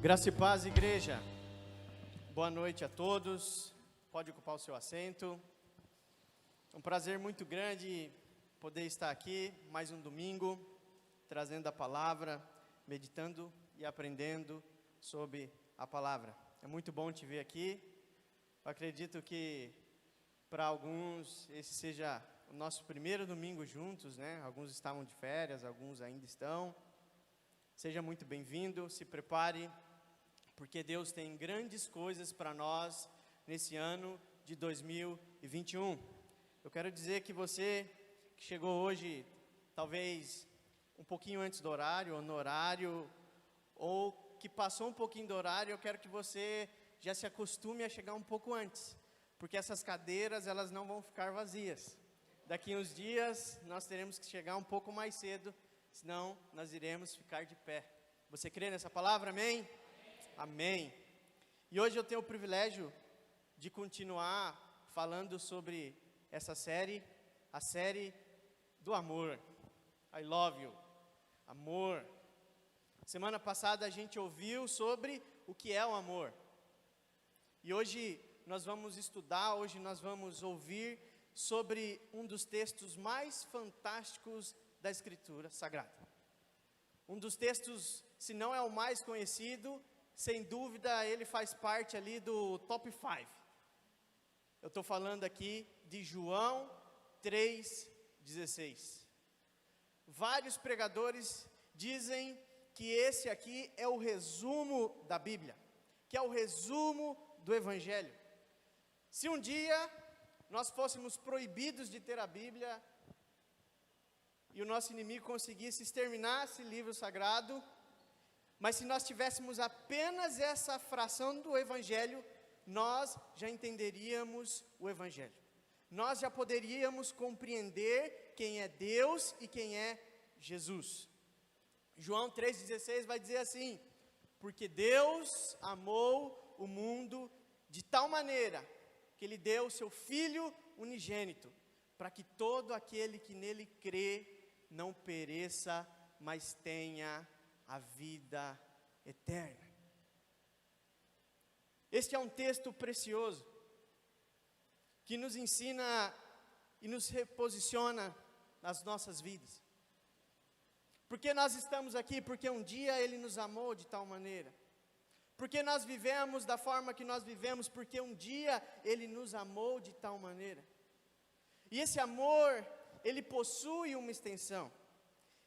Graça e paz, igreja. Boa noite a todos. Pode ocupar o seu assento. É um prazer muito grande poder estar aqui mais um domingo, trazendo a palavra, meditando e aprendendo sobre a palavra. É muito bom te ver aqui. Eu acredito que para alguns esse seja o nosso primeiro domingo juntos, né? Alguns estavam de férias, alguns ainda estão. Seja muito bem-vindo, se prepare, porque Deus tem grandes coisas para nós nesse ano de 2021. Eu quero dizer que você que chegou hoje, talvez um pouquinho antes do horário, ou no horário, ou que passou um pouquinho do horário, eu quero que você já se acostume a chegar um pouco antes, porque essas cadeiras, elas não vão ficar vazias. Daqui uns dias, nós teremos que chegar um pouco mais cedo, senão nós iremos ficar de pé. Você crê nessa palavra? Amém? Amém. E hoje eu tenho o privilégio de continuar falando sobre essa série, a série do amor. I love you. Amor. Semana passada a gente ouviu sobre o que é o amor. E hoje nós vamos estudar, hoje nós vamos ouvir sobre um dos textos mais fantásticos da Escritura Sagrada. Um dos textos, se não é o mais conhecido, sem dúvida ele faz parte ali do top 5. Eu estou falando aqui de João 3,16. Vários pregadores dizem que esse aqui é o resumo da Bíblia, que é o resumo do Evangelho. Se um dia nós fôssemos proibidos de ter a Bíblia, e o nosso inimigo conseguisse exterminar esse livro sagrado, mas se nós tivéssemos apenas essa fração do Evangelho, nós já entenderíamos o Evangelho. Nós já poderíamos compreender quem é Deus e quem é Jesus. João 3,16 vai dizer assim: porque Deus amou o mundo de tal maneira que Ele deu o seu Filho unigênito, para que todo aquele que nele crê não pereça, mas tenha a vida eterna. Este é um texto precioso, que nos ensina e nos reposiciona nas nossas vidas. Porque nós estamos aqui? Porque um dia Ele nos amou de tal maneira. Porque nós vivemos da forma que nós vivemos? Porque um dia Ele nos amou de tal maneira. E esse amor, ele possui uma extensão.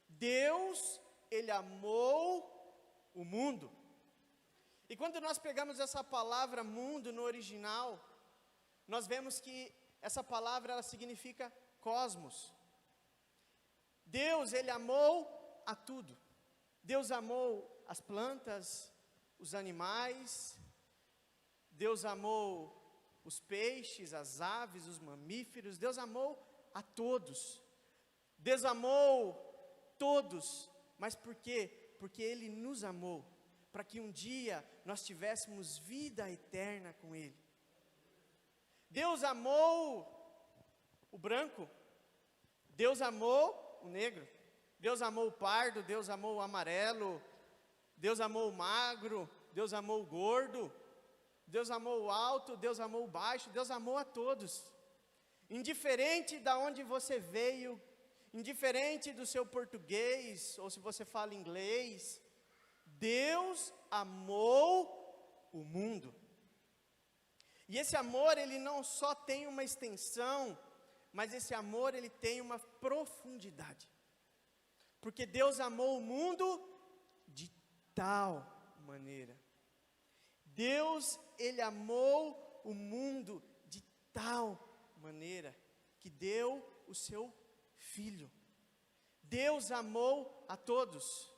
Deus, Ele amou o mundo. E quando nós pegamos essa palavra mundo no original, nós vemos que essa palavra ela significa cosmos. Deus, Ele amou a tudo. Deus amou as plantas, os animais. Deus amou os peixes, as aves, os mamíferos. Deus amou a todos. Deus amou todos. Mas por quê? Porque Ele nos amou, para que um dia nós tivéssemos vida eterna com Ele. Deus amou o branco, Deus amou o negro, Deus amou o pardo, Deus amou o amarelo, Deus amou o magro, Deus amou o gordo, Deus amou o alto, Deus amou o baixo, Deus amou a todos. Indiferente de onde você veio, indiferente do seu português, ou se você fala inglês, Deus amou o mundo. E esse amor, ele não só tem uma extensão, mas esse amor, ele tem uma profundidade. Porque Deus amou o mundo de tal maneira. Deus, Ele amou o mundo de tal maneira que deu o seu Filho. Deus amou a todos.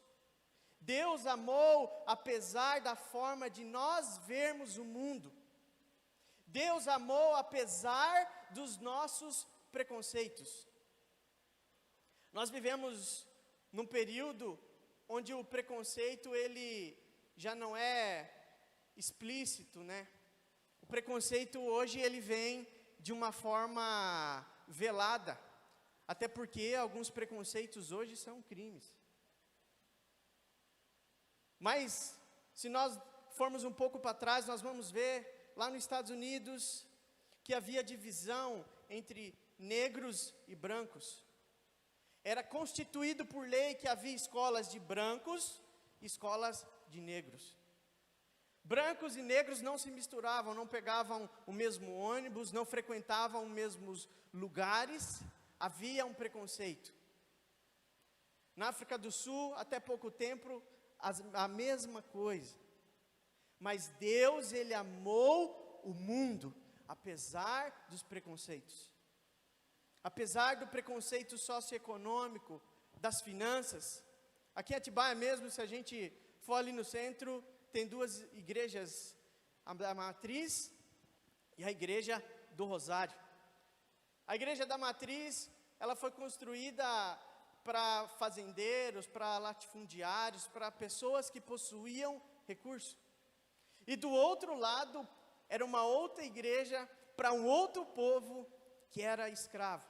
Deus amou apesar da forma de nós vermos o mundo. Deus amou apesar dos nossos preconceitos. Nós vivemos num período onde o preconceito ele já não é explícito, né? O preconceito hoje ele vem de uma forma velada. Até porque alguns preconceitos hoje são crimes. Mas se nós formos um pouco para trás, nós vamos ver lá nos Estados Unidos que havia divisão entre negros e brancos. Era constituído por lei que havia escolas de brancos e escolas de negros. Brancos e negros não se misturavam, não pegavam o mesmo ônibus, não frequentavam os mesmos lugares, havia um preconceito. Na África do Sul, até pouco tempo, a mesma coisa. Mas Deus, Ele amou o mundo, apesar dos preconceitos. Apesar do preconceito socioeconômico, das finanças. Aqui em Atibaia mesmo, se a gente for ali no centro, tem duas igrejas, a Matriz e a Igreja do Rosário. A Igreja da Matriz, ela foi construída para fazendeiros, para latifundiários, para pessoas que possuíam recursos. E do outro lado, era uma outra igreja para um outro povo que era escravo,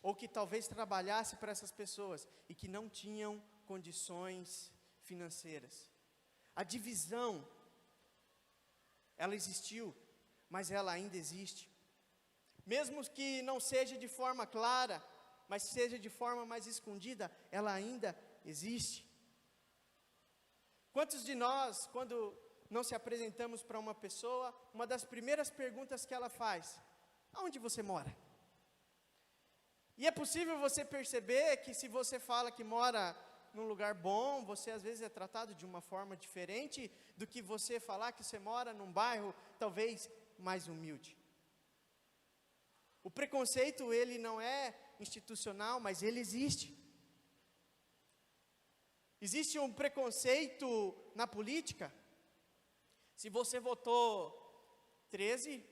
ou que talvez trabalhasse para essas pessoas e que não tinham condições financeiras. A divisão, ela existiu, mas ela ainda existe. Mesmo que não seja de forma clara, mas seja de forma mais escondida, ela ainda existe. Quantos de nós, quando não se apresentamos para uma pessoa, uma das primeiras perguntas que ela faz: aonde você mora? E é possível você perceber que se você fala que mora num lugar bom, você às vezes é tratado de uma forma diferente do que você falar que você mora num bairro talvez mais humilde. O preconceito, ele não é institucional, mas ele existe. Existe um preconceito na política. Se você votou 13,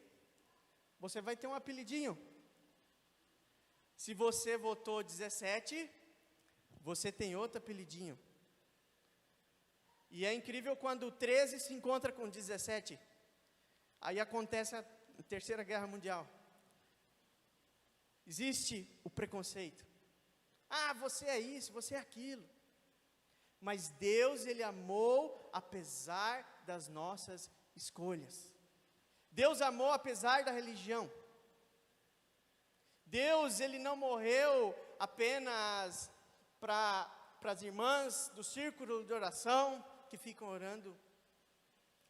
você vai ter um apelidinho. Se você votou 17, você tem outro apelidinho. E é incrível quando o 13 se encontra com 17. Aí acontece a Terceira Guerra Mundial. Existe o preconceito. Ah, você é isso, você é aquilo. Mas Deus, Ele amou apesar das nossas escolhas. Deus amou apesar da religião. Deus, Ele não morreu apenas para as irmãs do círculo de oração, que ficam orando,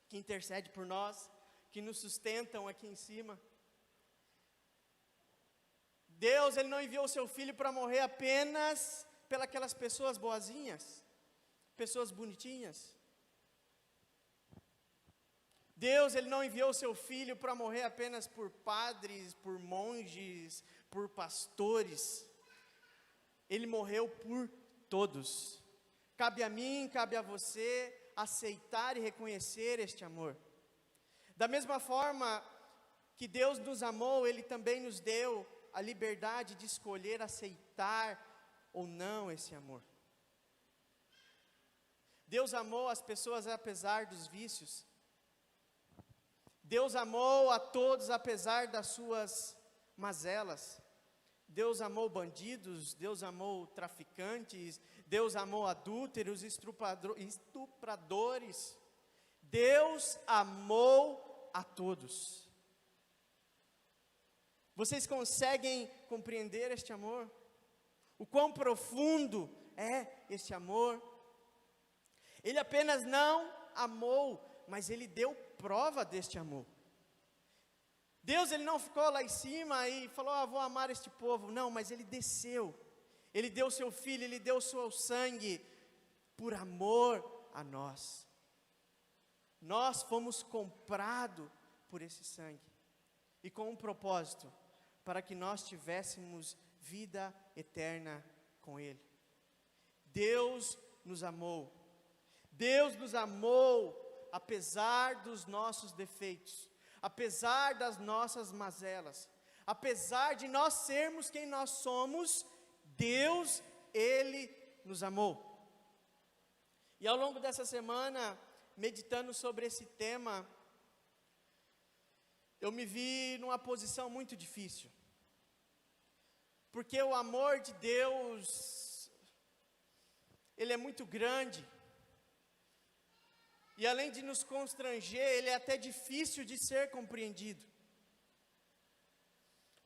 que intercedem por nós, que nos sustentam aqui em cima. Deus, Ele não enviou o seu Filho para morrer apenas pelas pessoas boazinhas, pessoas bonitinhas. Deus, Ele não enviou o seu Filho para morrer apenas por padres, por monges, por pastores. Ele morreu por todos. Cabe a mim, cabe a você aceitar e reconhecer este amor. Da mesma forma que Deus nos amou, Ele também nos deu a liberdade de escolher aceitar ou não esse amor. Deus amou as pessoas apesar dos vícios. Deus amou a todos apesar das suas mazelas. Deus amou bandidos, Deus amou traficantes, Deus amou adúlteros, estupradores. Deus amou a todos. Vocês conseguem compreender este amor? O quão profundo é este amor? Ele apenas não amou, mas Ele deu prova deste amor. Deus, Ele não ficou lá em cima e falou, vou amar este povo. Não, mas Ele desceu. Ele deu o seu Filho, Ele deu o seu sangue, por amor a nós. Nós fomos comprados por esse sangue. E com um propósito, para que nós tivéssemos vida eterna com Ele. Deus nos amou. Deus nos amou, apesar dos nossos defeitos, apesar das nossas mazelas, apesar de nós sermos quem nós somos, Deus, Ele nos amou. E ao longo dessa semana, meditando sobre esse tema, eu me vi numa posição muito difícil, porque o amor de Deus, Ele é muito grande, E além de nos constranger, ele é até difícil de ser compreendido.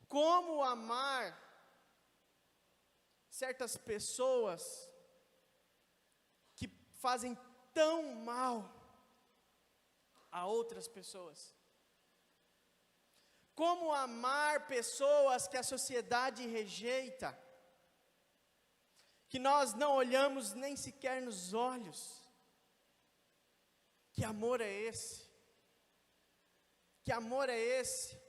Como amar certas pessoas que fazem tão mal a outras pessoas? Como amar pessoas que a sociedade rejeita, que nós não olhamos nem sequer nos olhos? Que amor é esse? Que amor é esse?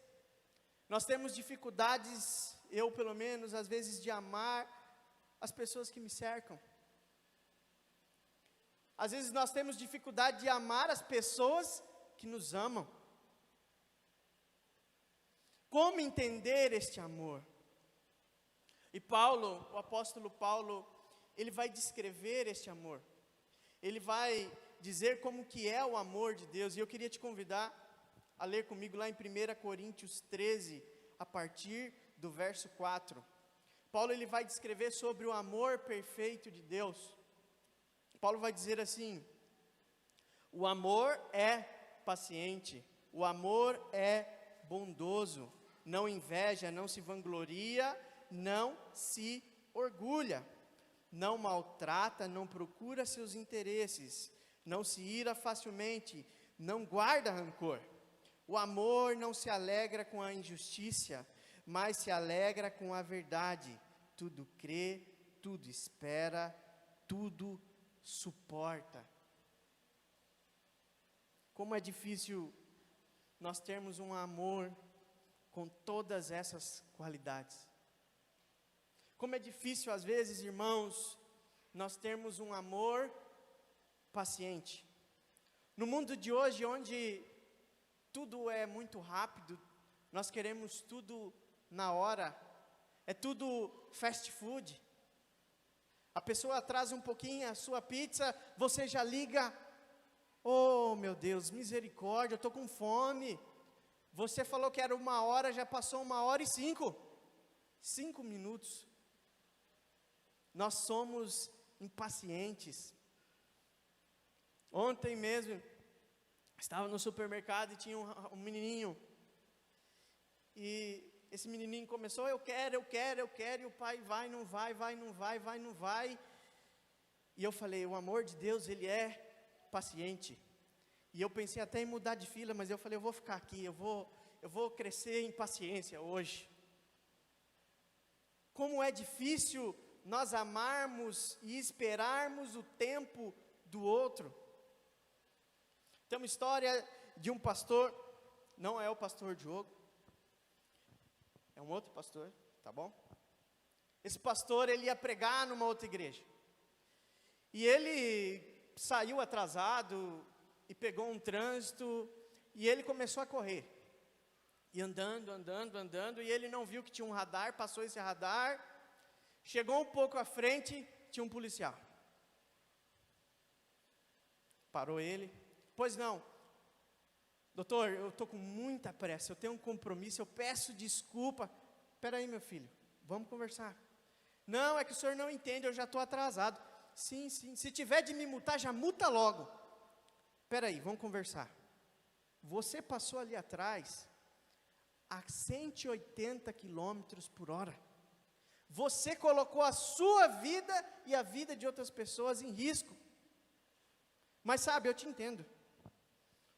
Nós temos dificuldades, eu pelo menos, às vezes, de amar as pessoas que me cercam. Às vezes nós temos dificuldade de amar as pessoas que nos amam. Como entender este amor? E Paulo, o apóstolo Paulo, ele vai descrever este amor. Ele vai dizer como que é o amor de Deus. E eu queria te convidar a ler comigo lá em 1 Coríntios 13, a partir do verso 4. Paulo, ele vai descrever sobre o amor perfeito de Deus. Paulo vai dizer assim: o amor é paciente, o amor é bondoso, não inveja, não se vangloria, não se orgulha, não maltrata, não procura seus interesses, não se ira facilmente, não guarda rancor. O amor não se alegra com a injustiça, mas se alegra com a verdade. Tudo crê, tudo espera, tudo suporta. Como é difícil nós termos um amor com todas essas qualidades. Como é difícil às vezes, irmãos, nós termos um amor paciente. No mundo de hoje, onde tudo é muito rápido, nós queremos tudo na hora, é tudo fast food. A pessoa atrasa um pouquinho a sua pizza, você já liga: oh meu Deus, misericórdia, eu estou com fome. Você falou que era 1 hora, já passou 1h05, 5 minutos. Nós somos impacientes. Ontem mesmo, estava no supermercado e tinha um menininho, e esse menininho começou: eu quero, e o pai vai, não vai, não vai, e eu falei: o amor de Deus, ele é paciente. E eu pensei até em mudar de fila, mas eu falei: eu vou ficar aqui, eu vou crescer em paciência hoje. Como é difícil nós amarmos e esperarmos o tempo do outro. Tem uma história de um pastor, não é o pastor Diogo, é um outro pastor, tá bom? Esse pastor, ele ia pregar numa outra igreja, e ele saiu atrasado, e pegou um trânsito, e ele começou a correr, e andando, e ele não viu que tinha um radar, passou esse radar, chegou um pouco à frente, tinha um policial, parou ele: pois não, doutor, eu estou com muita pressa, eu tenho um compromisso, eu peço desculpa. Espera aí, meu filho, vamos conversar. Não, é que o senhor não entende, eu já estou atrasado. Sim, se tiver de me multar, já multa logo. Espera aí, vamos conversar. Você passou ali atrás a 180 quilômetros por hora. Você colocou a sua vida e a vida de outras pessoas em risco. Mas sabe, eu te entendo.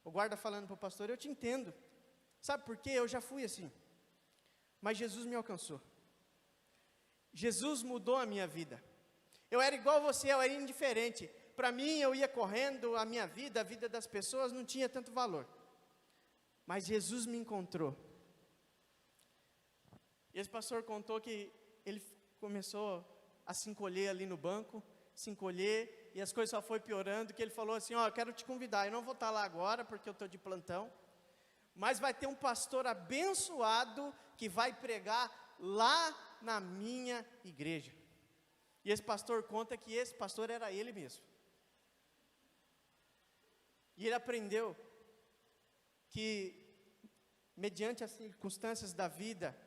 O guarda falando para o pastor: eu te entendo. Sabe por quê? Eu já fui assim. Mas Jesus me alcançou. Jesus mudou a minha vida. Eu era igual você, eu era indiferente. Para mim, eu ia correndo, a minha vida, a vida das pessoas não tinha tanto valor. Mas Jesus me encontrou. E esse pastor contou que ele começou a se encolher ali no banco, se encolher, e as coisas só foi piorando, que ele falou assim: ó, eu quero te convidar, eu não vou estar lá agora, porque eu estou de plantão, mas vai ter um pastor abençoado, que vai pregar lá na minha igreja. E esse pastor conta que esse pastor era ele mesmo. E ele aprendeu que, mediante as circunstâncias da vida,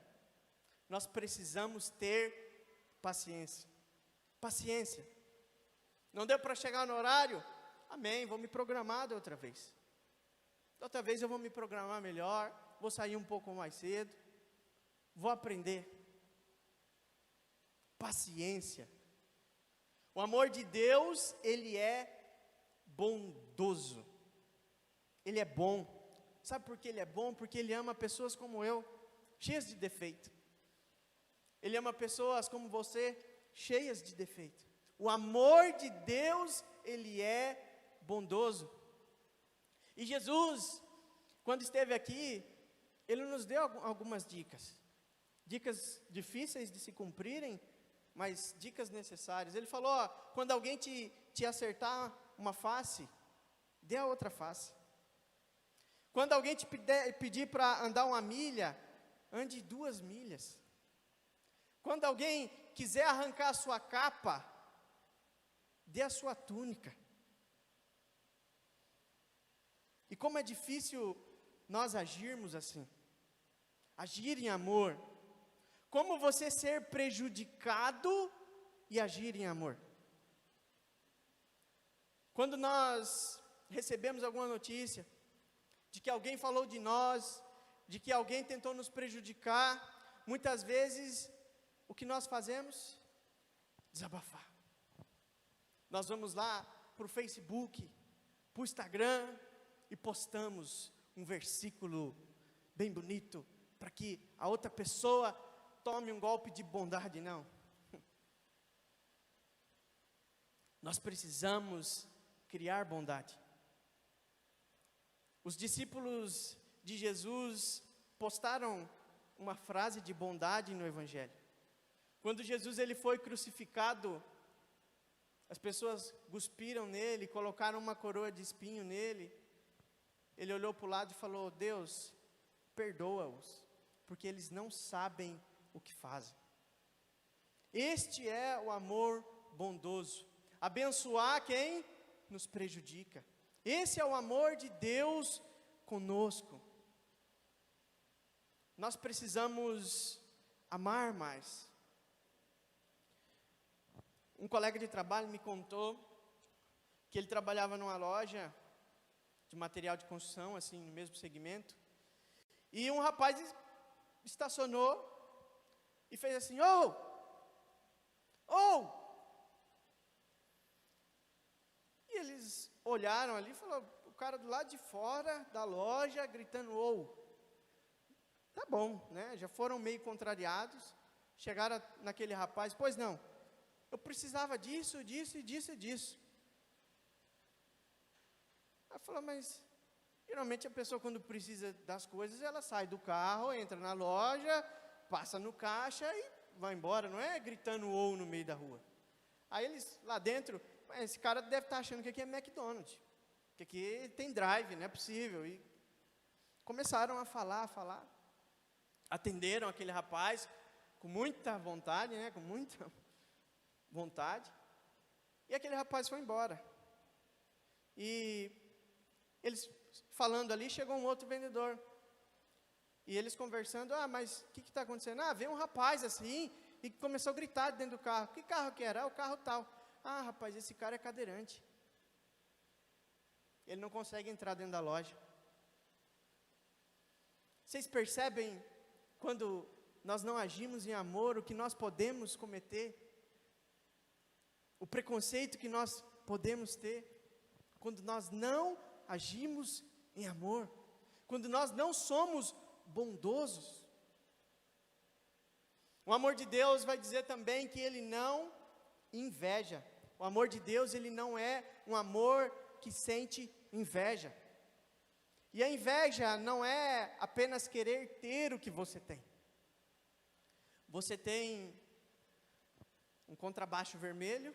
nós precisamos ter paciência. Paciência. Não deu para chegar no horário? Amém, vou me programar da outra vez. Da outra vez eu vou me programar melhor, vou sair um pouco mais cedo, vou aprender. Paciência. O amor de Deus, ele é bondoso. Ele é bom. Sabe por que ele é bom? Porque ele ama pessoas como eu, cheias de defeito. Ele ama pessoas como você, cheias de defeito. O amor de Deus, ele é bondoso. E Jesus, quando esteve aqui, ele nos deu algumas dicas. Dicas difíceis de se cumprirem, mas dicas necessárias. Ele falou, ó, quando alguém te acertar uma face, dê a outra face. Quando alguém te pedir para andar 1 milha, ande 2 milhas. Quando alguém quiser arrancar a sua capa, dê a sua túnica. E como é difícil nós agirmos assim. Agir em amor. Como você ser prejudicado e agir em amor. Quando nós recebemos alguma notícia de que alguém falou de nós, de que alguém tentou nos prejudicar, muitas vezes o que nós fazemos? Desabafar. Nós vamos lá para o Facebook, para o Instagram e postamos um versículo bem bonito para que a outra pessoa tome um golpe de bondade. Não. Nós precisamos criar bondade. Os discípulos de Jesus postaram uma frase de bondade no Evangelho. Quando Jesus ele foi crucificado, as pessoas cuspiram nele, colocaram uma coroa de espinho nele. Ele olhou para o lado e falou: Deus, perdoa-os, porque eles não sabem o que fazem. Este é o amor bondoso. Abençoar quem nos prejudica. Esse é o amor de Deus conosco. Nós precisamos amar mais. Um colega de trabalho me contou que ele trabalhava numa loja de material de construção, assim, no mesmo segmento, e um rapaz estacionou e fez assim: ô! E eles olharam ali e falaram, o cara do lado de fora da loja gritando ô. Tá bom, né? Já foram meio contrariados, chegaram naquele rapaz, pois não, eu precisava disso, disso e disso e disso. Aí falou, mas geralmente a pessoa quando precisa das coisas, ela sai do carro, entra na loja, passa no caixa e vai embora, não é gritando ou no meio da rua. Aí eles lá dentro, esse cara deve estar achando que aqui é McDonald's, que aqui tem drive, não é possível. E começaram a falar, atenderam aquele rapaz com muita vontade, né, com muita vontade, e aquele rapaz foi embora. E eles falando ali, chegou um outro vendedor, e eles conversando, mas o que está acontecendo? Veio um rapaz assim, e começou a gritar dentro do carro. Que carro que era? O carro tal. Rapaz, esse cara é cadeirante, ele não consegue entrar dentro da loja. Vocês percebem, quando nós não agimos em amor, o que nós podemos cometer? O preconceito que nós podemos ter, quando nós não agimos em amor, quando nós não somos bondosos. O amor de Deus vai dizer também que ele não inveja. O amor de Deus, ele não é um amor que sente inveja. E a inveja não é apenas querer ter o que você tem. Você tem um contrabaixo vermelho,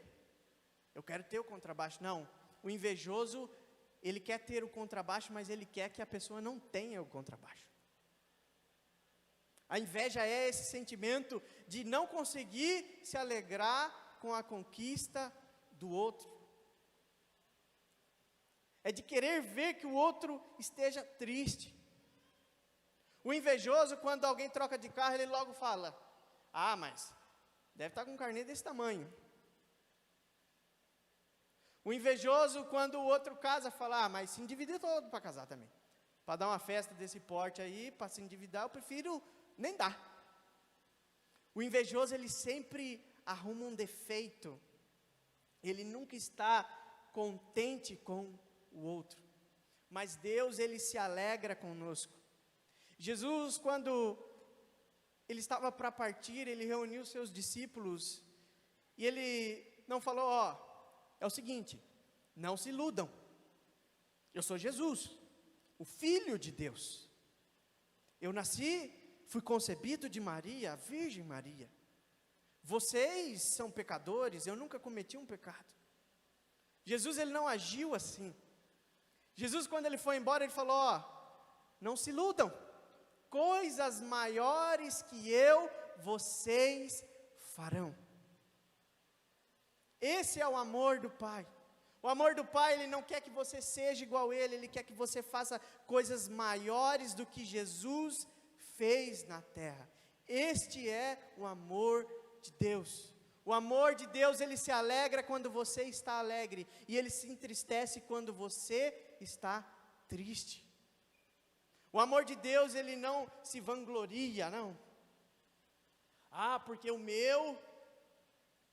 eu quero ter o contrabaixo. Não, o invejoso, ele quer ter o contrabaixo, mas ele quer que a pessoa não tenha o contrabaixo. A inveja é esse sentimento de não conseguir se alegrar com a conquista do outro. É de querer ver que o outro esteja triste. O invejoso, quando alguém troca de carro, ele logo fala, mas deve estar com um carnê desse tamanho. O invejoso, quando o outro casa, fala, mas se endividou todo para casar também. Para dar uma festa desse porte aí, para se endividar, eu prefiro nem dar. O invejoso, ele sempre arruma um defeito. Ele nunca está contente com o outro. Mas Deus, ele se alegra conosco. Jesus, quando ele estava para partir, ele reuniu seus discípulos. E ele não falou, é o seguinte, não se iludam. Eu sou Jesus, o Filho de Deus. Eu nasci, fui concebido de Maria, a Virgem Maria. Vocês são pecadores, eu nunca cometi um pecado. Jesus, ele não agiu assim. Jesus, quando ele foi embora, ele falou, não se iludam. Coisas maiores que eu, vocês farão. Esse é o amor do Pai. O amor do Pai, ele não quer que você seja igual a Ele quer que você faça coisas maiores do que Jesus fez na terra. Este é o amor de Deus. O amor de Deus, ele se alegra quando você está alegre, e ele se entristece quando você está triste. O amor de Deus, ele não se vangloria, não. Porque o meu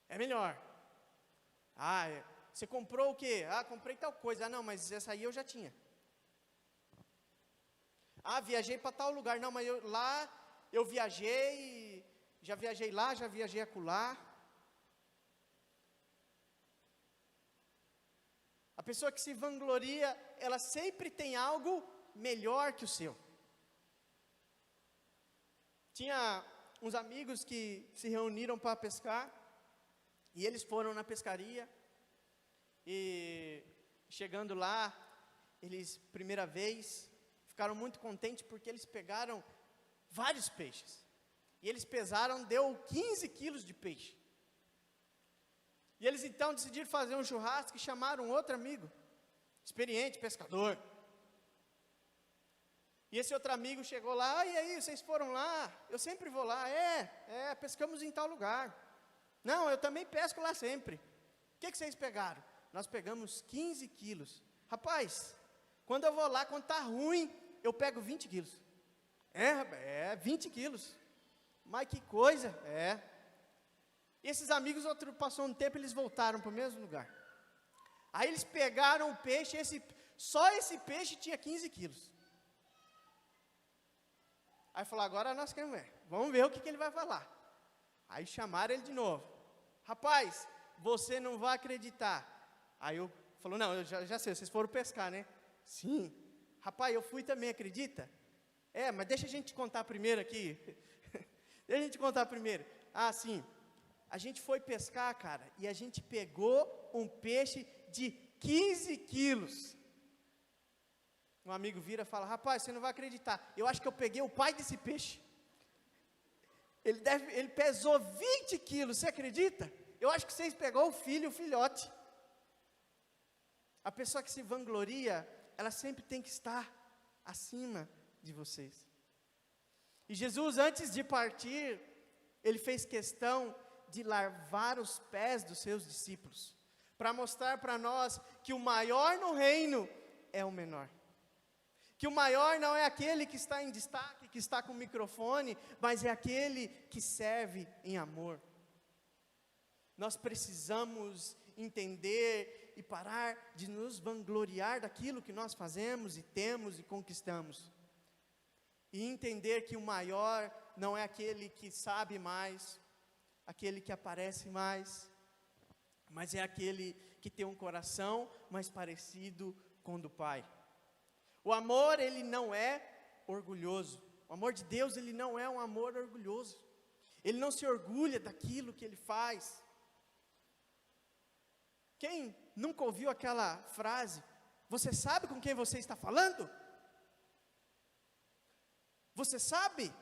é melhor. Você comprou o quê? Comprei tal coisa. Não, mas essa aí eu já tinha. Viajei para tal lugar. Não, mas lá eu viajei, já viajei lá, já viajei acolá. A pessoa que se vangloria, ela sempre tem algo melhor que o seu. Tinha uns amigos que se reuniram para pescar, e eles foram na pescaria, e chegando lá, eles, primeira vez, ficaram muito contentes, porque eles pegaram vários peixes, e eles pesaram, deu 15 quilos de peixe. E eles então decidiram fazer um churrasco, e chamaram outro amigo, experiente, pescador. E esse outro amigo chegou lá, e aí, vocês foram lá? Eu sempre vou lá. Pescamos em tal lugar. Não, eu também pesco lá sempre. O que vocês pegaram? Nós pegamos 15 quilos. Rapaz, quando eu vou lá, quando está ruim, eu pego 20 quilos. 20 quilos. Mas que coisa, E esses amigos, passou um tempo, eles voltaram para o mesmo lugar. Aí eles pegaram o peixe, só esse peixe tinha 15 quilos. Aí falou, agora nós queremos ver, vamos ver o que ele vai falar. Aí chamaram ele de novo. Rapaz, você não vai acreditar. Aí eu falou, não, eu já sei, vocês foram pescar, né? Sim. Rapaz, eu fui também, acredita? Mas deixa a gente contar primeiro aqui. Deixa a gente contar primeiro. Sim. A gente foi pescar, cara, e a gente pegou um peixe de 15 quilos. Um amigo vira e fala, rapaz, você não vai acreditar, eu acho que eu peguei o pai desse peixe. Ele pesou 20 quilos, você acredita? Eu acho que vocês pegou o filho, o filhote. A pessoa que se vangloria, ela sempre tem que estar acima de vocês. E Jesus, antes de partir, ele fez questão de lavar os pés dos seus discípulos, para mostrar para nós que o maior no reino é o menor. Que o maior não é aquele que está em destaque, que está com o microfone, mas é aquele que serve em amor. Nós precisamos entender e parar de nos vangloriar daquilo que nós fazemos e temos e conquistamos. E entender que o maior não é aquele que sabe mais, aquele que aparece mais, mas é aquele que tem um coração mais parecido com o do Pai. O amor, ele não é orgulhoso. O amor de Deus, ele não é um amor orgulhoso. Ele não se orgulha daquilo que ele faz. Quem nunca ouviu aquela frase, você sabe com quem você está falando? Você sabe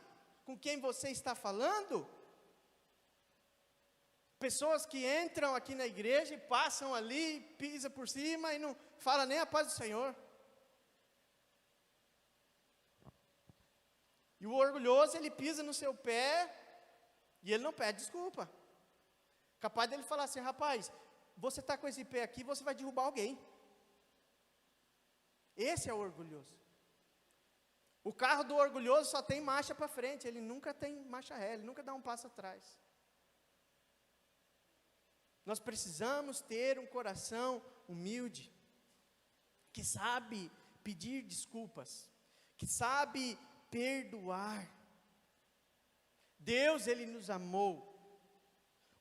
com quem você está falando? Pessoas que entram aqui na igreja e passam ali, pisam por cima e não falam nem a paz do Senhor. E o orgulhoso, ele pisa no seu pé e ele não pede desculpa. Capaz dele falar assim, rapaz, você está com esse pé aqui, você vai derrubar alguém. Esse é o orgulhoso. O carro do orgulhoso só tem marcha para frente, ele nunca tem marcha ré, ele nunca dá um passo atrás. Nós precisamos ter um coração humilde, que sabe pedir desculpas, que sabe perdoar. Deus, Ele nos amou.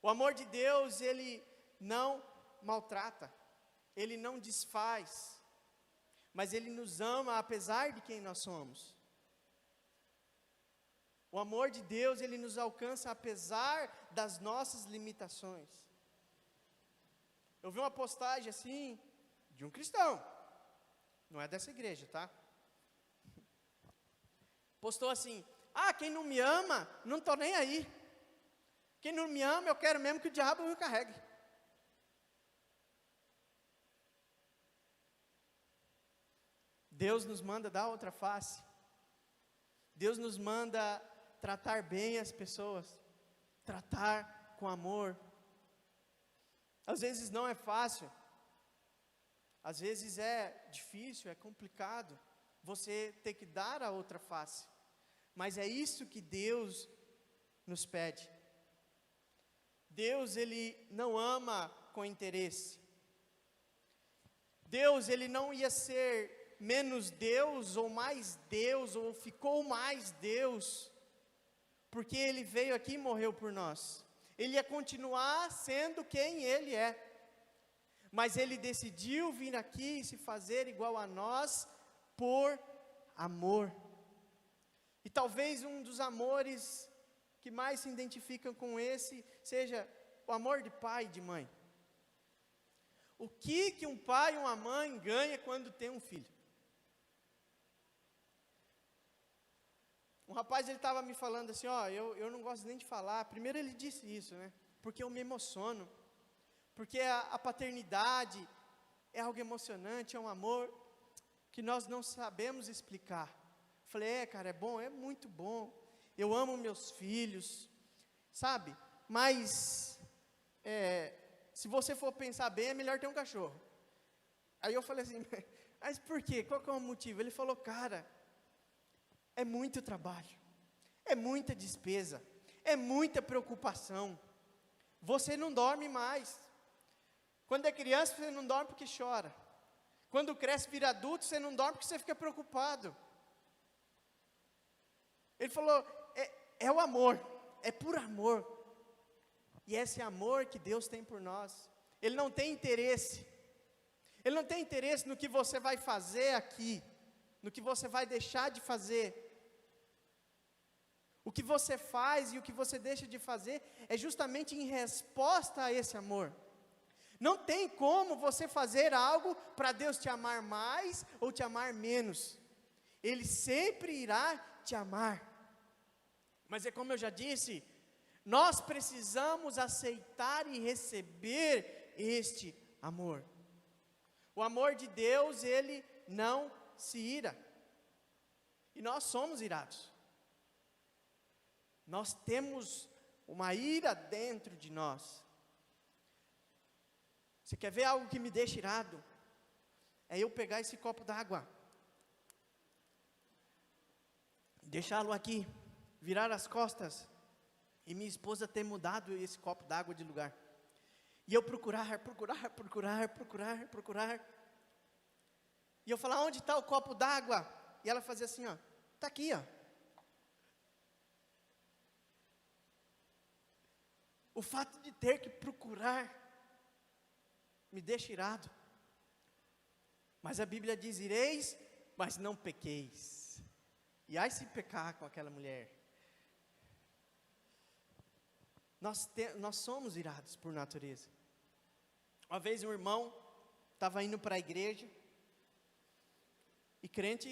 O amor de Deus, Ele não maltrata, Ele não desfaz, mas Ele nos ama apesar de quem nós somos. O amor de Deus, Ele nos alcança apesar das nossas limitações. Eu vi uma postagem assim, de um cristão, não é dessa igreja, tá? Postou assim: quem não me ama, não estou nem aí. Quem não me ama, eu quero mesmo que o diabo me carregue. Deus nos manda dar outra face. Deus nos manda tratar bem as pessoas, tratar com amor. Às vezes não é fácil, às vezes é difícil, é complicado, você ter que dar a outra face, mas é isso que Deus nos pede. Deus, Ele não ama com interesse. Deus, Ele não ia ser menos Deus, ou mais Deus, ou ficou mais Deus, porque Ele veio aqui e morreu por nós. Ele ia continuar sendo quem Ele é, mas Ele decidiu vir aqui e se fazer igual a nós, por amor. E talvez um dos amores que mais se identificam com esse, seja o amor de pai e de mãe. O que um pai e uma mãe ganha quando tem um filho? Um rapaz, ele estava me falando assim, eu não gosto nem de falar. Primeiro ele disse isso, né? Porque eu me emociono. Porque a paternidade é algo emocionante, é um amor que nós não sabemos explicar. Falei, cara, é bom, é muito bom. Eu amo meus filhos, sabe? Mas, se você for pensar bem, é melhor ter um cachorro. Aí eu falei assim, mas por quê? Qual que é o motivo? Ele falou, cara, é muito trabalho, é muita despesa, é muita preocupação. Você não dorme mais. Quando é criança, você não dorme porque chora. Quando cresce, vira adulto, você não dorme porque você fica preocupado. Ele falou, é o amor, é por amor. E esse amor que Deus tem por nós. Ele não tem interesse. Ele não tem interesse no que você vai fazer aqui, no que você vai deixar de fazer. O que você faz e o que você deixa de fazer é justamente em resposta a esse amor. Não tem como você fazer algo para Deus te amar mais ou te amar menos. Ele sempre irá te amar. Mas é como eu já disse, nós precisamos aceitar e receber este amor. O amor de Deus, Ele não se ira. E nós somos irados. Nós temos uma ira dentro de nós. Você quer ver algo que me deixa irado? É eu pegar esse copo d'água, deixá-lo aqui, virar as costas, e minha esposa ter mudado esse copo d'água de lugar. E eu procurar. E eu falar, onde está o copo d'água? E ela fazia assim, está aqui, O fato de ter que procurar me deixa irado. Mas a Bíblia diz, ireis, mas não pequeis. E ai se pecar com aquela mulher. Nós somos irados por natureza. Uma vez um irmão estava indo para a igreja, e crente,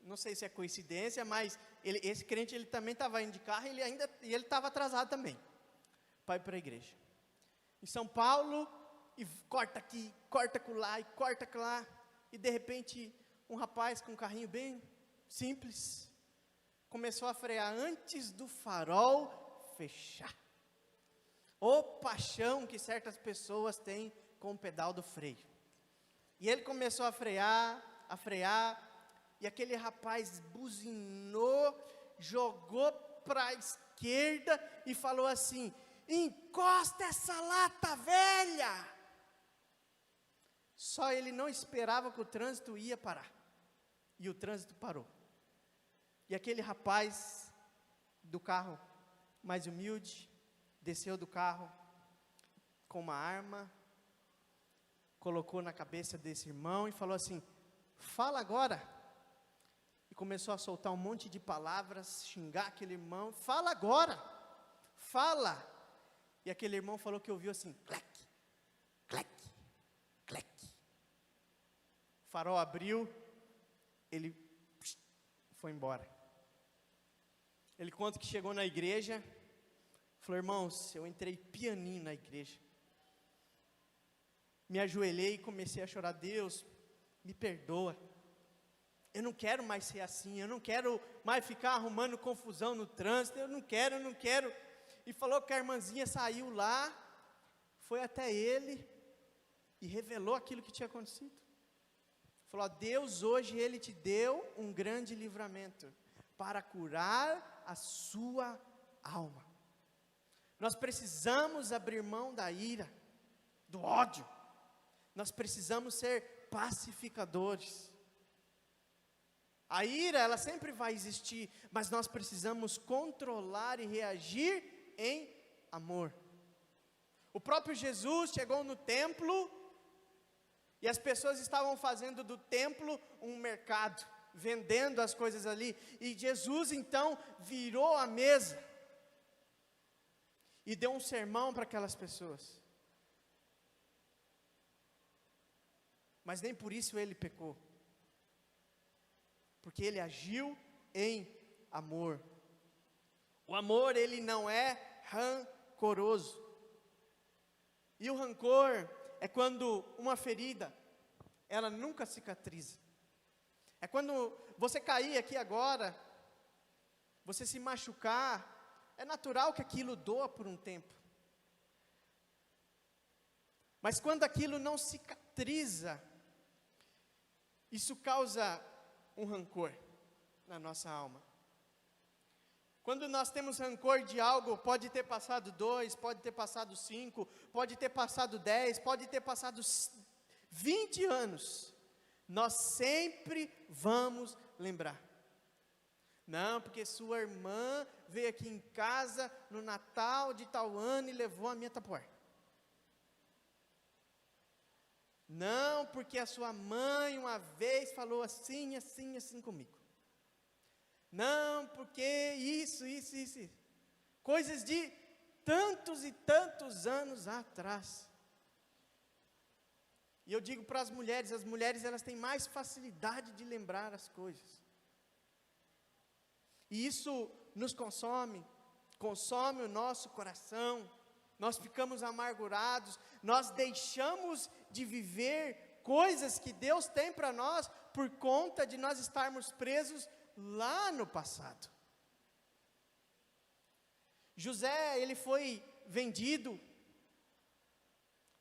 não sei se é coincidência, mas esse crente ele também estava indo de carro, e ele estava atrasado também, para ir para a igreja. Em São Paulo, e corta aqui, corta acolá, e corta acolá, e de repente, um rapaz com um carrinho bem simples, começou a frear antes do farol fechar. O paixão que certas pessoas têm com o pedal do freio. E ele começou a frear, e aquele rapaz buzinou, jogou para a esquerda e falou assim: encosta essa lata velha. Só ele não esperava que o trânsito ia parar. E o trânsito parou. E aquele rapaz do carro mais humilde, desceu do carro com uma arma, colocou na cabeça desse irmão e falou assim: fala agora. E começou a soltar um monte de palavras, xingar aquele irmão: fala agora, fala. E aquele irmão falou que ouviu assim: clac, clac, clac. O farol abriu, ele foi embora. Ele conta que chegou na igreja, falou: irmãos, eu entrei pianinho na igreja, me ajoelhei e comecei a chorar: Deus, me perdoa, eu não quero mais ser assim, eu não quero mais ficar arrumando confusão no trânsito, eu não quero. E falou que a irmãzinha saiu lá, foi até ele e revelou aquilo que tinha acontecido. Falou: Deus, hoje Ele te deu um grande livramento para curar a sua alma. Nós precisamos abrir mão da ira, do ódio. Nós precisamos ser pacificadores. A ira, ela sempre vai existir, mas nós precisamos controlar e reagir em amor. O próprio Jesus chegou no templo e as pessoas estavam fazendo do templo um mercado, vendendo as coisas ali. E Jesus então virou a mesa e deu um sermão para aquelas pessoas. Mas nem por isso ele pecou, porque ele agiu em amor. O amor, ele não é rancoroso. E o rancor é quando uma ferida, ela nunca cicatriza. É quando você cair aqui agora, você se machucar, é natural que aquilo doa por um tempo. Mas quando aquilo não cicatriza, isso causa um rancor na nossa alma. Quando nós temos rancor de algo, pode ter passado 2, pode ter passado 5, pode ter passado 10, pode ter passado 20 anos, nós sempre vamos lembrar. Não, porque sua irmã veio aqui em casa no Natal de tal ano e levou a minha tapoer. Não, porque a sua mãe uma vez falou assim, assim, assim comigo. Não, porque isso. Coisas de tantos e tantos anos atrás. E eu digo para as mulheres elas têm mais facilidade de lembrar as coisas. E isso nos consome o nosso coração. Nós ficamos amargurados, nós deixamos de viver coisas que Deus tem para nós por conta de nós estarmos presos lá no passado. José, ele foi vendido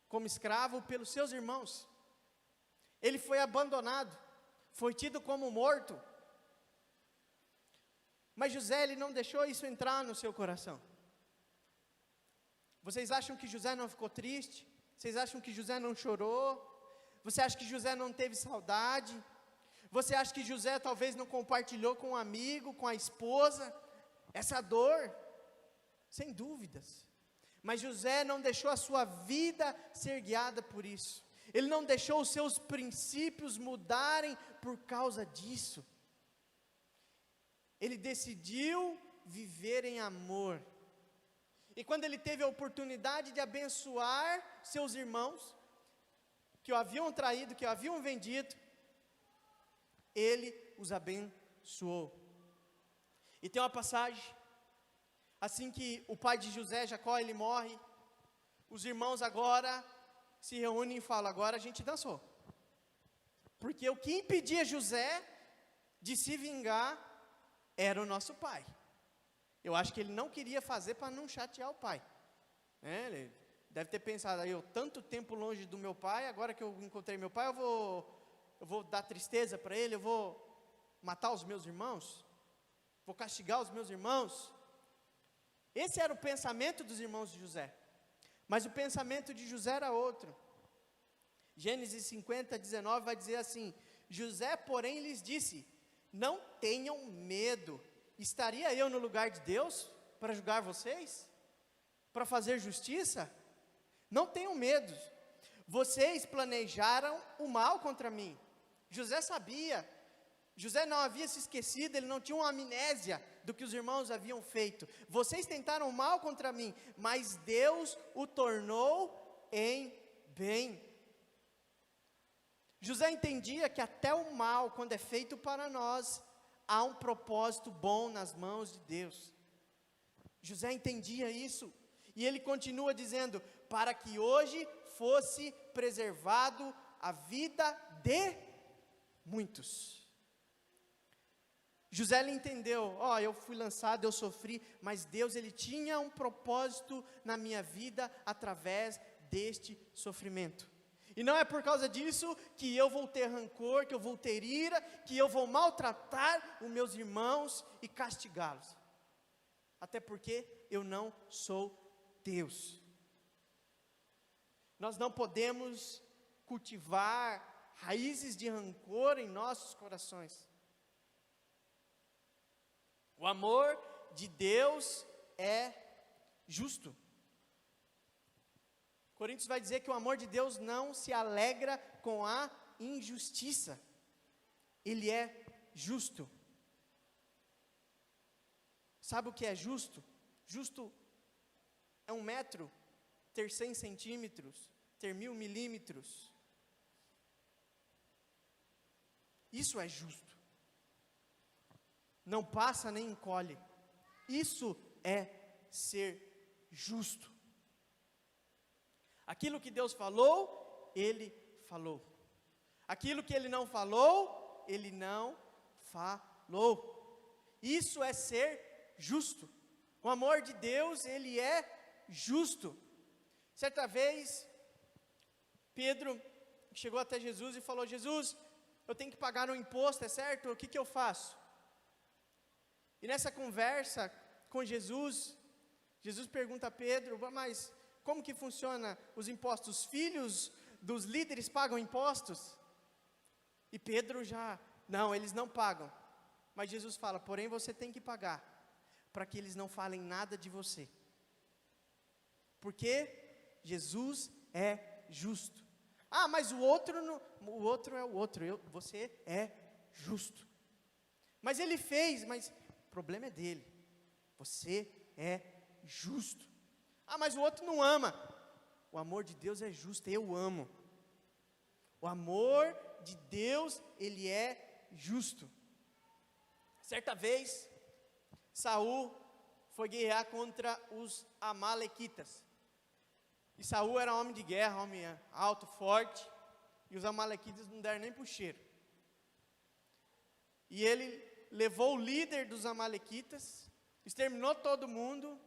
como escravo pelos seus irmãos. Ele foi abandonado, foi tido como morto. Mas José, ele não deixou isso entrar no seu coração. Vocês acham que José não ficou triste? Vocês acham que José não chorou? Você acha que José não teve saudade? Você acha que José talvez não compartilhou com um amigo, com a esposa, essa dor? Sem dúvidas. Mas José não deixou a sua vida ser guiada por isso. Ele não deixou os seus princípios mudarem por causa disso. Ele decidiu viver em amor. E quando ele teve a oportunidade de abençoar seus irmãos, que o haviam traído, que o haviam vendido, ele os abençoou. E tem uma passagem, assim que o pai de José, Jacó, ele morre, os irmãos agora se reúnem e falam: agora a gente dançou. Porque o que impedia José de se vingar era o nosso pai. Eu acho que ele não queria fazer para não chatear o pai. Ele deve ter pensado, eu tanto tempo longe do meu pai, agora que eu encontrei meu pai, eu vou dar tristeza para ele, eu vou matar os meus irmãos, vou castigar os meus irmãos. Esse era o pensamento dos irmãos de José, mas o pensamento de José era outro. Gênesis 50, 19 vai dizer assim: José, porém, lhes disse: não tenham medo, estaria eu no lugar de Deus para julgar vocês? Para fazer justiça? Não tenham medo, vocês planejaram o mal contra mim. José sabia, José não havia se esquecido, ele não tinha uma amnésia do que os irmãos haviam feito. Vocês tentaram o mal contra mim, mas Deus o tornou em bem. José entendia que até o mal, quando é feito para nós, há um propósito bom nas mãos de Deus. José entendia isso, e ele continua dizendo, para que hoje fosse preservado a vida de muitos. José ele entendeu, eu fui lançado, eu sofri, mas Deus ele tinha um propósito na minha vida através deste sofrimento. E não é por causa disso que eu vou ter rancor, que eu vou ter ira, que eu vou maltratar os meus irmãos e castigá-los. Até porque eu não sou Deus. Nós não podemos cultivar raízes de rancor em nossos corações. O amor de Deus é justo. Coríntios vai dizer que o amor de Deus não se alegra com a injustiça. Ele é justo. Sabe o que é justo? Justo é 1 metro, ter 100 centímetros, ter 1000 milímetros. Isso é justo. Não passa nem encolhe. Isso é ser justo. Aquilo que Deus falou, Ele falou. Aquilo que Ele não falou, Ele não falou. Isso é ser justo. O amor de Deus, Ele é justo. Certa vez, Pedro chegou até Jesus e falou: Jesus, eu tenho que pagar um imposto, é certo? O que eu faço? E nessa conversa com Jesus, Jesus pergunta a Pedro: mas como que funciona os impostos? Os filhos dos líderes pagam impostos? E Pedro não, eles não pagam. Mas Jesus fala: porém você tem que pagar, para que eles não falem nada de você. Porque Jesus é justo. Mas o outro é o outro, você é justo. Mas ele fez, mas o problema é dele. Você é justo. Mas o outro não ama. O amor de Deus é justo, eu amo. O amor de Deus, ele é justo. Certa vez, Saul foi guerrear contra os amalequitas. E Saul era homem de guerra, homem alto, forte, e os amalequitas não deram nem para o cheiro. E ele levou o líder dos amalequitas, exterminou todo mundo.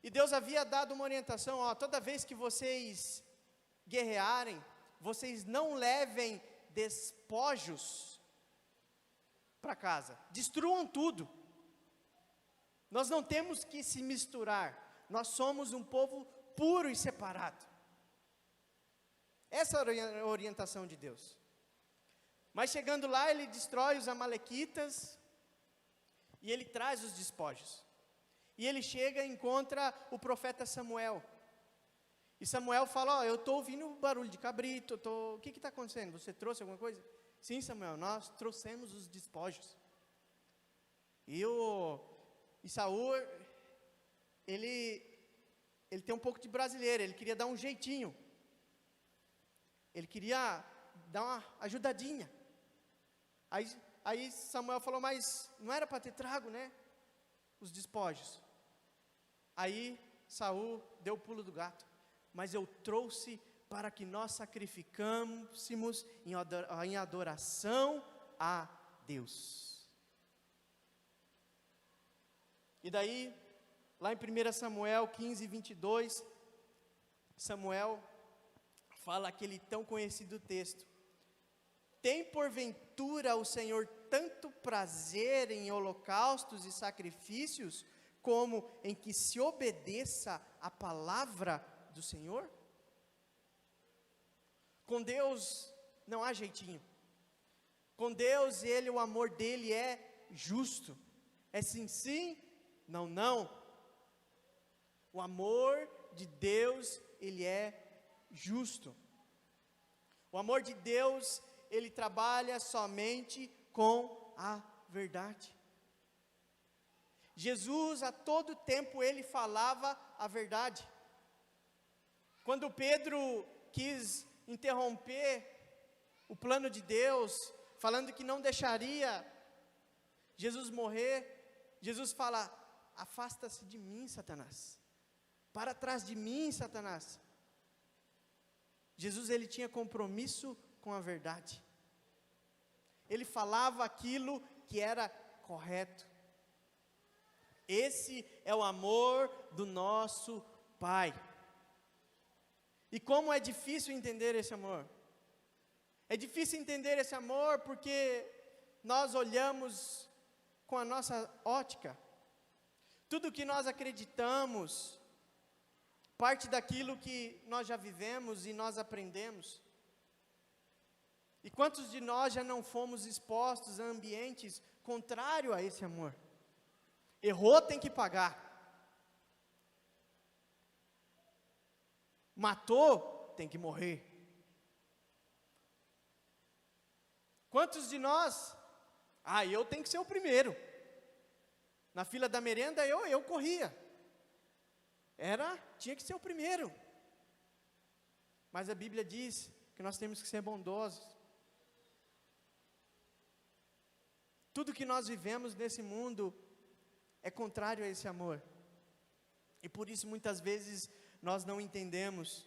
E Deus havia dado uma orientação: toda vez que vocês guerrearem, vocês não levem despojos para casa, destruam tudo. Nós não temos que se misturar, nós somos um povo puro e separado. Essa é a orientação de Deus. Mas chegando lá, ele destrói os amalequitas, e ele traz os despojos. E ele chega e encontra o profeta Samuel. E Samuel fala: eu estou ouvindo barulho de cabrito, o que está acontecendo? Você trouxe alguma coisa? Sim, Samuel, nós trouxemos os despojos. E Saul, ele tem um pouco de brasileiro, ele queria dar um jeitinho. Ele queria dar uma ajudadinha. Aí Samuel falou: mas não era para ter trago, né? Os despojos. Aí Saul deu o pulo do gato: mas eu trouxe para que nós sacrificássemos em adoração a Deus. E daí Lá em 1 Samuel 15, 22, Samuel fala aquele tão conhecido texto: tem porventura o Senhor tanto prazer em holocaustos e sacrifícios, como em que se obedeça a palavra do Senhor? Com Deus não há jeitinho. Com Deus, o amor dele é justo. É sim, sim, não, não. O amor de Deus, ele é justo. O amor de Deus, ele trabalha somente com a verdade. Jesus, a todo tempo, ele falava a verdade. Quando Pedro quis interromper o plano de Deus, falando que não deixaria Jesus morrer, Jesus fala: afasta-se de mim, Satanás. Para trás de mim, Satanás. Jesus, ele tinha compromisso com a verdade. Ele falava aquilo que era correto. Esse é o amor do nosso Pai. E como é difícil entender esse amor? É difícil entender esse amor porque nós olhamos com a nossa ótica. Tudo que nós acreditamos, parte daquilo que nós já vivemos e nós aprendemos. E quantos de nós já não fomos expostos a ambientes contrários a esse amor? Errou, tem que pagar. Matou, tem que morrer. Quantos de nós? Eu tenho que ser o primeiro. Na fila da merenda eu corria. Tinha que ser o primeiro. Mas a Bíblia diz que nós temos que ser bondosos. Tudo que nós vivemos nesse mundo é contrário a esse amor. E por isso muitas vezes nós não entendemos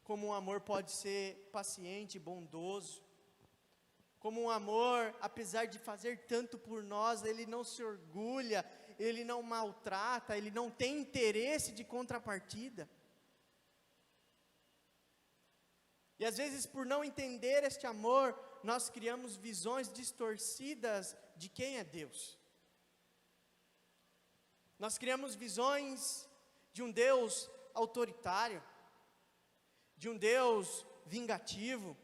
como um amor pode ser paciente, bondoso. Como um amor, apesar de fazer tanto por nós, ele não se orgulha, ele não maltrata, ele não tem interesse de contrapartida. E às vezes, por não entender este amor, nós criamos visões distorcidas de quem é Deus. Nós criamos visões de um Deus autoritário, de um Deus vingativo,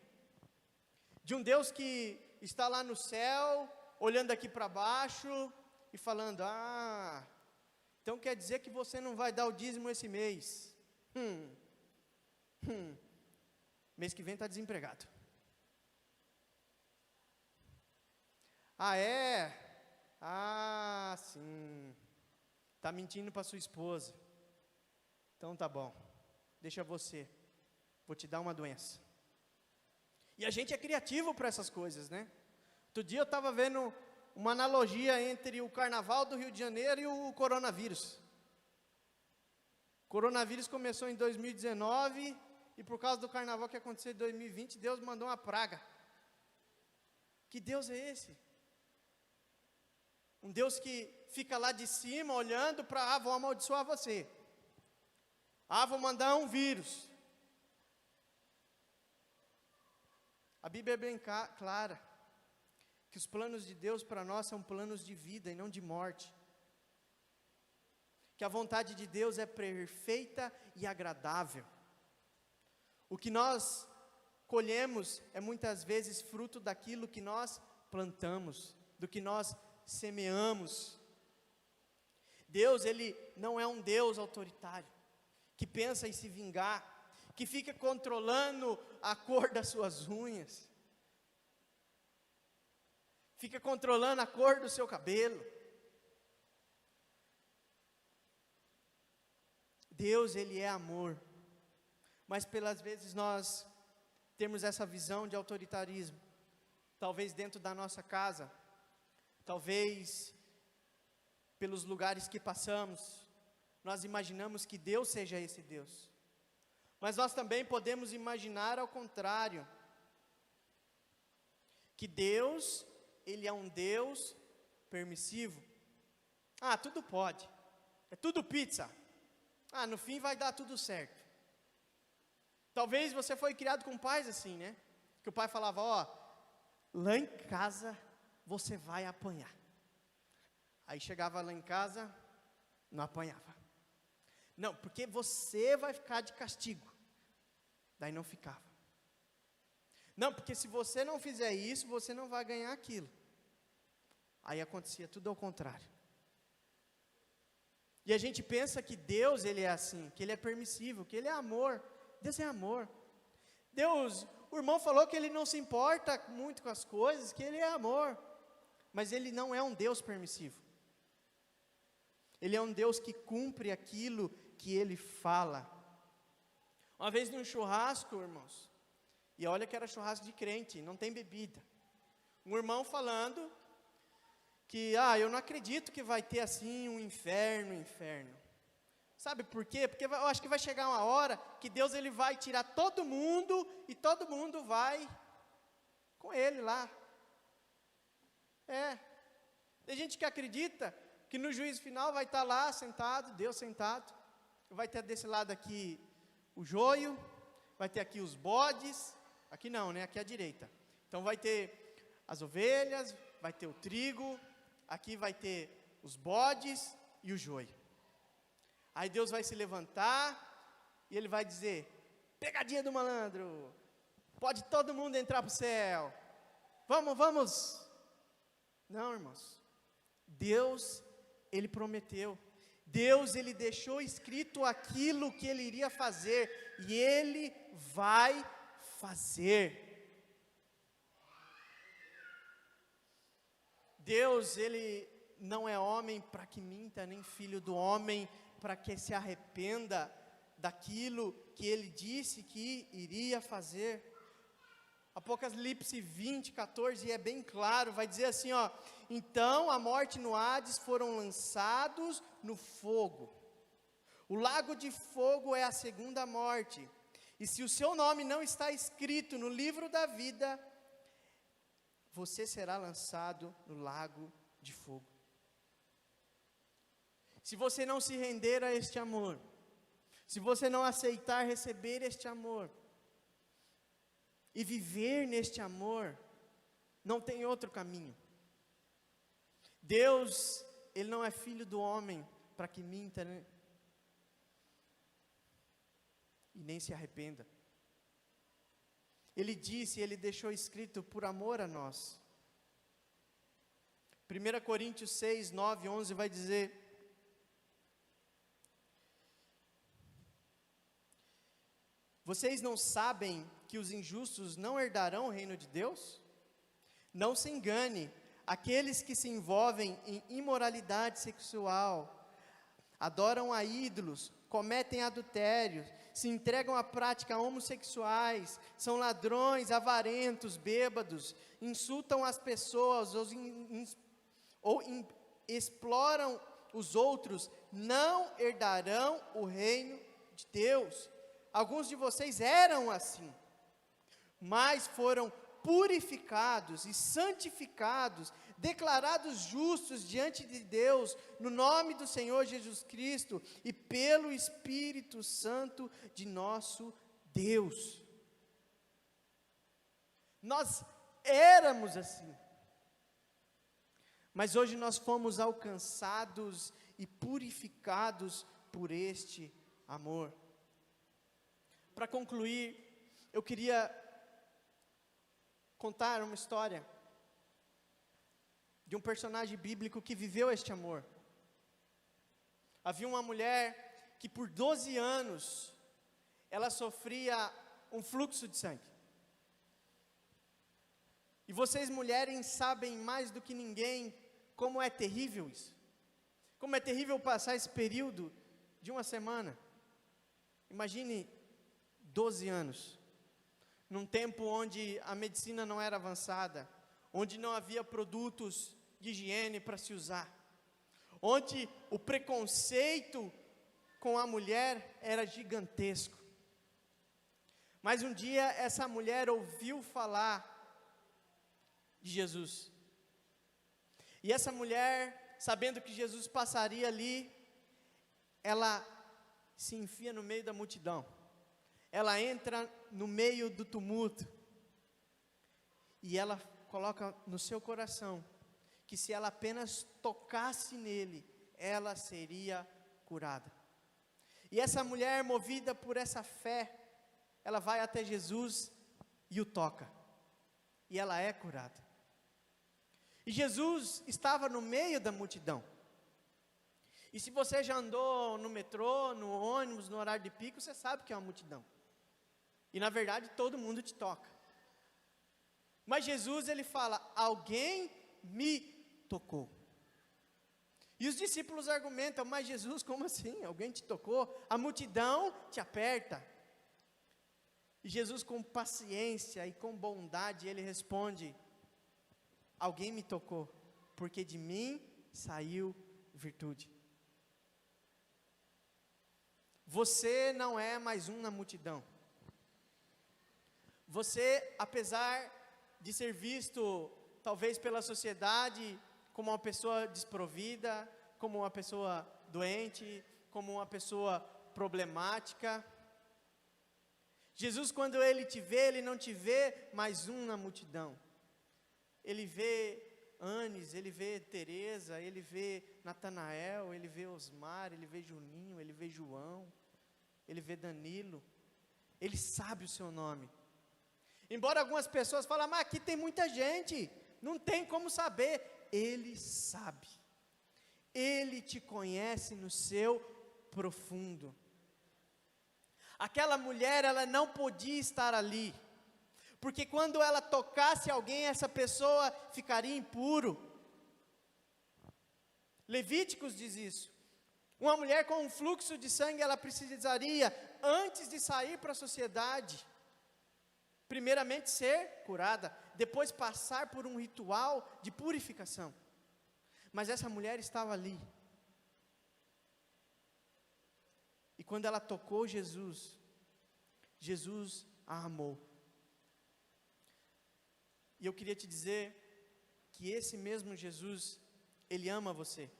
de um Deus que está lá no céu, olhando aqui para baixo e falando: então quer dizer que você não vai dar o dízimo esse mês. Mês que vem está desempregado. É? Sim. Está mentindo para sua esposa. Então tá bom, deixa você, vou te dar uma doença. E a gente é criativo para essas coisas, né? Outro dia eu estava vendo uma analogia entre o carnaval do Rio de Janeiro e o coronavírus. O coronavírus começou em 2019 e por causa do carnaval que aconteceu em 2020, Deus mandou uma praga. Que Deus é esse? Um Deus que fica lá de cima olhando para: vou amaldiçoar você. Vou mandar um vírus. A Bíblia é bem clara, que os planos de Deus para nós são planos de vida e não de morte. Que a vontade de Deus é perfeita e agradável. O que nós colhemos é muitas vezes fruto daquilo que nós plantamos, do que nós semeamos. Deus, ele não é um Deus autoritário, que pensa em se vingar, que fica controlando a cor das suas unhas, fica controlando a cor do seu cabelo. Deus, ele é amor, mas pelas vezes nós temos essa visão de autoritarismo, talvez dentro da nossa casa, talvez pelos lugares que passamos, nós imaginamos que Deus seja esse Deus. Mas nós também podemos imaginar ao contrário, que Deus, ele é um Deus permissivo. Tudo pode, É tudo pizza. Ah, no fim vai dar tudo certo. Talvez você foi criado com pais assim, né? Que o pai falava, ó, lá em casa você vai apanhar. Aí chegava lá em casa, não apanhava. Não, porque você vai ficar de castigo. Daí não ficava. Não, porque se você não fizer isso, você não vai ganhar aquilo. Aí acontecia tudo ao contrário. E a gente pensa que Deus, Ele é assim, que Ele é permissivo, que Ele é amor. Deus é amor. Deus, o irmão falou que Ele não se importa muito com as coisas, que Ele é amor. Mas Ele não é um Deus permissivo. Ele é um Deus que cumpre aquilo que Ele fala. Uma vez num churrasco, irmãos, e olha que era churrasco de crente, não tem bebida. Um irmão falando que, eu não acredito que vai ter assim um inferno. Sabe por quê? Porque eu acho que vai chegar uma hora que Deus ele vai tirar todo mundo e todo mundo vai com Ele lá. Tem gente que acredita que no juízo final vai estar lá sentado, Deus sentado, vai ter desse lado aqui o joio, vai ter aqui os bodes, aqui não, né? Aqui à direita. Então vai ter as ovelhas, vai ter o trigo, aqui vai ter os bodes e o joio. Aí Deus vai se levantar e Ele vai dizer, pegadinha do malandro, pode todo mundo entrar para o céu, vamos. Não, irmãos, Deus, Ele prometeu, Deus, Ele deixou escrito aquilo que Ele iria fazer, e Ele vai fazer. Deus, Ele não é homem para que minta, nem filho do homem para que se arrependa daquilo que Ele disse que iria fazer. Apocalipse 20, 14, é bem claro, vai dizer assim, então a morte no Hades foram lançados no fogo. O lago de fogo é a segunda morte, e se o seu nome não está escrito no livro da vida, você será lançado no lago de fogo. Se você não se render a este amor, se você não aceitar receber este amor, e viver neste amor, não tem outro caminho. Deus, Ele não é filho do homem para que minta, né? E nem se arrependa. Ele disse, Ele deixou escrito por amor a nós. 1 Coríntios 6, 9, 11 vai dizer, vocês não sabem que os injustos não herdarão o reino de Deus? Não se engane, aqueles que se envolvem em imoralidade sexual, adoram a ídolos, cometem adultério, se entregam à prática homossexuais, são ladrões, avarentos, bêbados, insultam as pessoas ou exploram os outros, não herdarão o reino de Deus. Alguns de vocês eram assim, mas foram purificados e santificados, declarados justos diante de Deus, no nome do Senhor Jesus Cristo e pelo Espírito Santo de nosso Deus. Nós éramos assim, mas hoje nós fomos alcançados e purificados por este amor. Para concluir, eu queria contar uma história de um personagem bíblico que viveu este amor. Havia uma mulher que por 12 anos, ela sofria um fluxo de sangue. E vocês mulheres sabem mais do que ninguém como é terrível isso. Como é terrível passar esse período de uma semana. Imagine 12 anos. Num tempo onde a medicina não era avançada, onde não havia produtos de higiene para se usar, onde o preconceito com a mulher era gigantesco. Mas um dia essa mulher ouviu falar de Jesus. E essa mulher, sabendo que Jesus passaria ali, ela se enfia no meio da multidão, ela entra no meio do tumulto, e ela coloca no seu coração, que se ela apenas tocasse nele, ela seria curada. E essa mulher, movida por essa fé, ela vai até Jesus e o toca, e ela é curada. E Jesus estava no meio da multidão. E se você já andou no metrô, no ônibus, no horário de pico, você sabe que é uma multidão. E na verdade todo mundo te toca. Mas Jesus, ele fala: alguém me tocou. E os discípulos argumentam: mas Jesus, como assim? Alguém te tocou? A multidão te aperta. E Jesus, com paciência e com bondade, ele responde: alguém me tocou, porque de mim saiu virtude. Você não é mais um na multidão. Você, apesar de ser visto, talvez pela sociedade, como uma pessoa desprovida, como uma pessoa doente, como uma pessoa problemática, Jesus, quando ele te vê, ele não te vê mais um na multidão. Ele vê Anes, ele vê Teresa, ele vê Natanael, ele vê Osmar, ele vê Juninho, ele vê João, ele vê Danilo. Ele sabe o seu nome. Embora algumas pessoas falem: mas aqui tem muita gente, não tem como saber. Ele sabe. Ele te conhece no seu profundo. Aquela mulher, ela não podia estar ali, porque quando ela tocasse alguém, essa pessoa ficaria impuro. Levíticos diz isso. Uma mulher com um fluxo de sangue, ela precisaria, antes de sair para a sociedade, primeiramente ser curada, depois passar por um ritual de purificação. Mas essa mulher estava ali. E quando ela tocou Jesus, Jesus a amou. E eu queria te dizer que esse mesmo Jesus, ele ama você.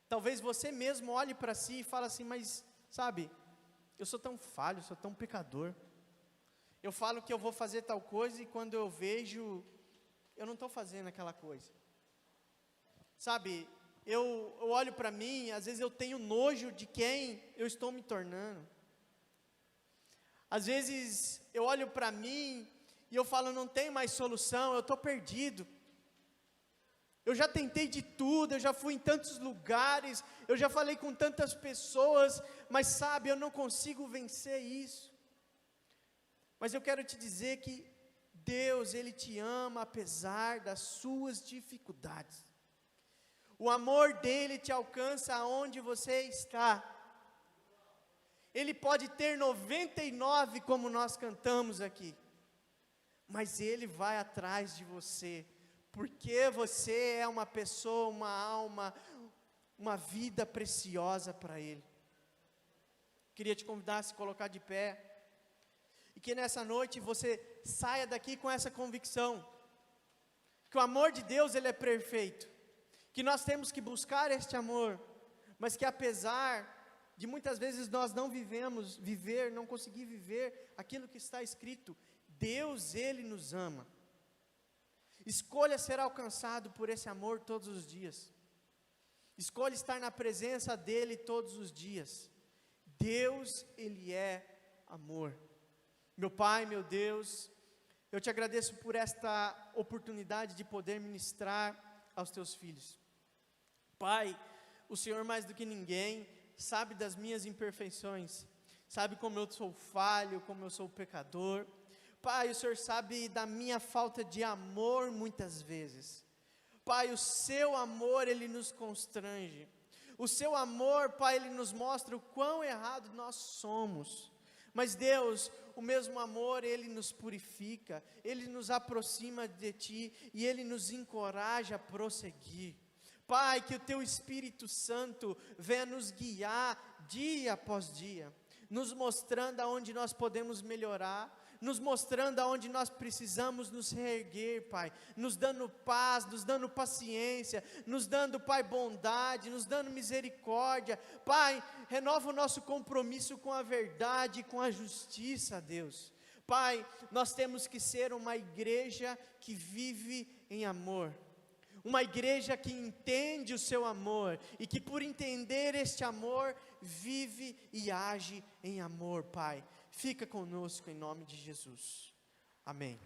Talvez você mesmo olhe para si e fale assim: mas sabe, eu sou tão falho, sou tão pecador. Eu falo que eu vou fazer tal coisa e quando eu vejo, eu não estou fazendo aquela coisa. Sabe, eu olho para mim, às vezes eu tenho nojo de quem eu estou me tornando. Às vezes eu olho para mim e eu falo: não tem mais solução, eu estou perdido. Eu já tentei de tudo, eu já fui em tantos lugares, eu já falei com tantas pessoas, mas sabe, eu não consigo vencer isso. Mas eu quero te dizer que Deus, Ele te ama apesar das suas dificuldades. O amor dEle te alcança aonde você está. Ele pode ter 99, como nós cantamos aqui, mas Ele vai atrás de você, porque você é uma pessoa, uma alma, uma vida preciosa para Ele. Queria te convidar a se colocar de pé, e que nessa noite você saia daqui com essa convicção, que o amor de Deus, ele é perfeito, que nós temos que buscar este amor, mas que apesar de muitas vezes nós não não conseguir viver aquilo que está escrito, Deus, Ele nos ama. Escolha ser alcançado por esse amor todos os dias. Escolha estar na presença dEle todos os dias. Deus, Ele é amor. Meu Pai, meu Deus, eu te agradeço por esta oportunidade de poder ministrar aos teus filhos. Pai, o Senhor mais do que ninguém sabe das minhas imperfeições, sabe como eu sou falho, como eu sou pecador. Pai, o Senhor sabe da minha falta de amor muitas vezes. Pai, o seu amor, ele nos constrange. O seu amor, Pai, ele nos mostra o quão errado nós somos. Mas Deus, o mesmo amor, ele nos purifica, ele nos aproxima de Ti e ele nos encoraja a prosseguir. Pai, que o Teu Espírito Santo venha nos guiar dia após dia, nos mostrando aonde nós podemos melhorar, nos mostrando aonde nós precisamos nos reerguer, Pai, nos dando paz, nos dando paciência, nos dando, Pai, bondade, nos dando misericórdia. Pai, renova o nosso compromisso com a verdade e com a justiça, Deus. Pai, nós temos que ser uma igreja que vive em amor, uma igreja que entende o seu amor, e que por entender este amor, vive e age em amor, Pai. Fica conosco em nome de Jesus, amém.